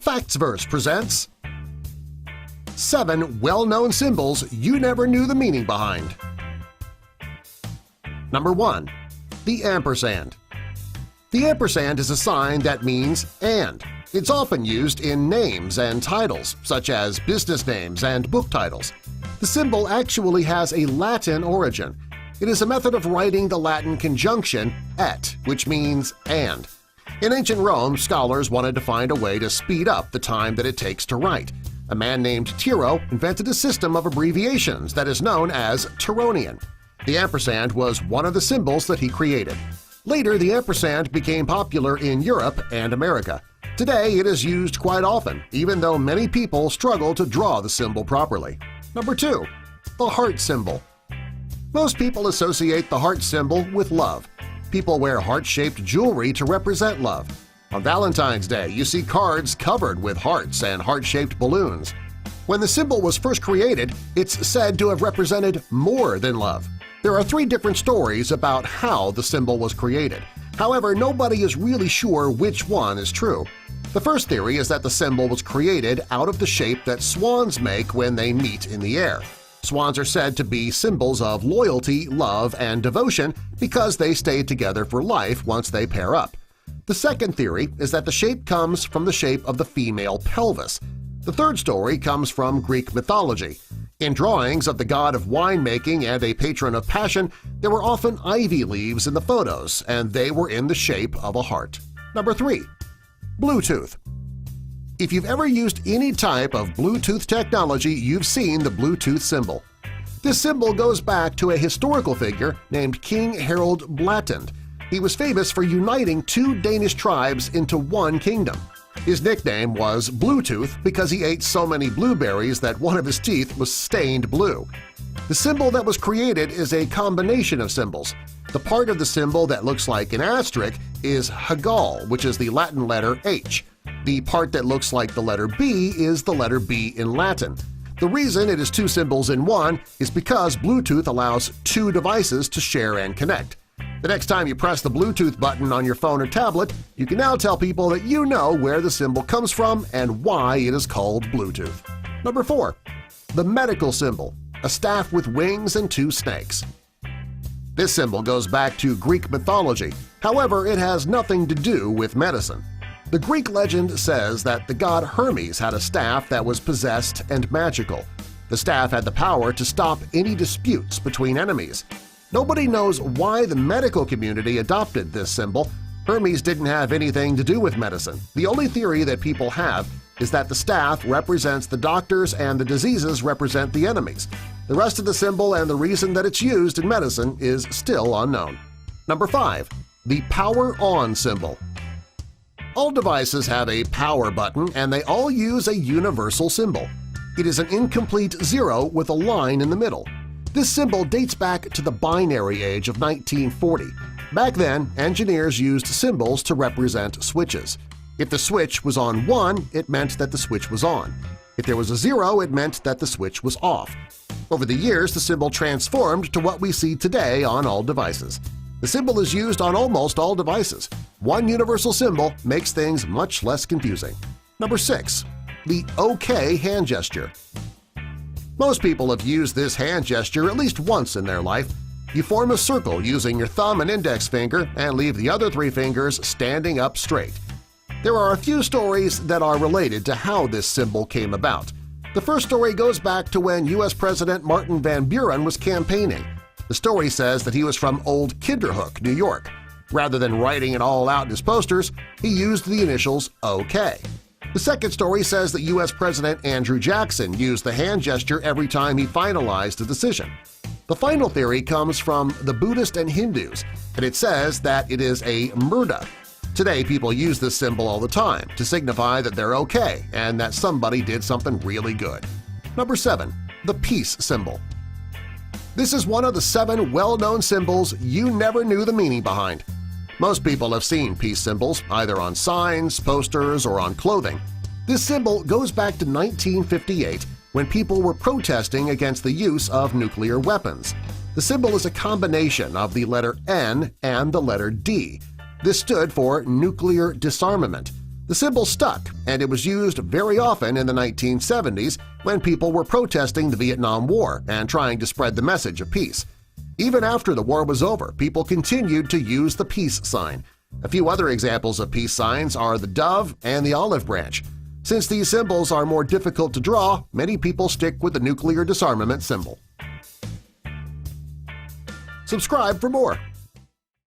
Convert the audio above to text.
Factsverse presents 7 well-known symbols you never knew the meaning behind. Number 1. The ampersand. The ampersand is a sign that means "and." It's often used in names and titles, such as business names and book titles. The symbol actually has a Latin origin. It is a method of writing the Latin conjunction "et," which means "and." In ancient Rome, scholars wanted to find a way to speed up the time that it takes to write. A man named Tiro invented a system of abbreviations that is known as Tironian. The ampersand was one of the symbols that he created. Later, the ampersand became popular in Europe and America. Today, it is used quite often, even though many people struggle to draw the symbol properly. Number 2. The heart symbol. Most people associate the heart symbol with love. People wear heart-shaped jewelry to represent love. On Valentine's Day, you see cards covered with hearts and heart-shaped balloons. When the symbol was first created, it's said to have represented more than love. There are 3 different stories about how the symbol was created. However, nobody is really sure which one is true. The first theory is that the symbol was created out of the shape that swans make when they meet in the air. Swans are said to be symbols of loyalty, love, and devotion because they stay together for life once they pair up. The second theory is that the shape comes from the shape of the female pelvis. The third story comes from Greek mythology. In drawings of the god of winemaking and a patron of passion, there were often ivy leaves in the photos, and they were in the shape of a heart. Number 3. Bluetooth. If you've ever used any type of Bluetooth technology, you've seen the Bluetooth symbol. This symbol goes back to a historical figure named King Harald Blattand. He was famous for uniting 2 Danish tribes into one kingdom. His nickname was Bluetooth because he ate so many blueberries that one of his teeth was stained blue. The symbol that was created is a combination of symbols. The part of the symbol that looks like an asterisk is Hagal, which is the Latin letter H. The part that looks like the letter B is the letter B in Latin. The reason it is 2 symbols in one is because Bluetooth allows 2 devices to share and connect. The next time you press the Bluetooth button on your phone or tablet, you can now tell people that you know where the symbol comes from and why it is called Bluetooth. Number 4. The medical symbol, a staff with wings and 2 snakes. This symbol goes back to Greek mythology. However, it has nothing to do with medicine. The Greek legend says that the god Hermes had a staff that was possessed and magical. The staff had the power to stop any disputes between enemies. Nobody knows why the medical community adopted this symbol. Hermes didn't have anything to do with medicine. The only theory that people have is that the staff represents the doctors and the diseases represent the enemies. The rest of the symbol and the reason that it's used in medicine is still unknown. Number 5. The Power On symbol. All devices have a power button and they all use a universal symbol. It is an incomplete 0 with a line in the middle. This symbol dates back to the binary age of 1940. Back then, engineers used symbols to represent switches. If the switch was on 1, it meant that the switch was on. If there was a 0, it meant that the switch was off. Over the years, the symbol transformed to what we see today on all devices. The symbol is used on almost all devices. One universal symbol makes things much less confusing. Number 6. The OK hand gesture. Most people have used this hand gesture at least once in their life. You form a circle using your thumb and index finger and leave the other 3 fingers standing up straight. There are a few stories that are related to how this symbol came about. The first story goes back to when U.S. President Martin Van Buren was campaigning. The story says that he was from Old Kinderhook, New York. Rather than writing it all out in his posters, he used the initials OK. The second story says that U.S. President Andrew Jackson used the hand gesture every time he finalized a decision. The final theory comes from the Buddhist and Hindus, and it says that it is a murda. Today, people use this symbol all the time to signify that they're okay and that somebody did something really good. Number 7. The peace symbol. This is one of the 7 well-known symbols you never knew the meaning behind. Most people have seen peace symbols, either on signs, posters, or on clothing. This symbol goes back to 1958 when people were protesting against the use of nuclear weapons. The symbol is a combination of the letter N and the letter D. This stood for nuclear disarmament. The symbol stuck, and it was used very often in the 1970s when people were protesting the Vietnam War and trying to spread the message of peace. Even after the war was over, people continued to use the peace sign. A few other examples of peace signs are the dove and the olive branch. Since these symbols are more difficult to draw, many people stick with the nuclear disarmament symbol. Subscribe for more.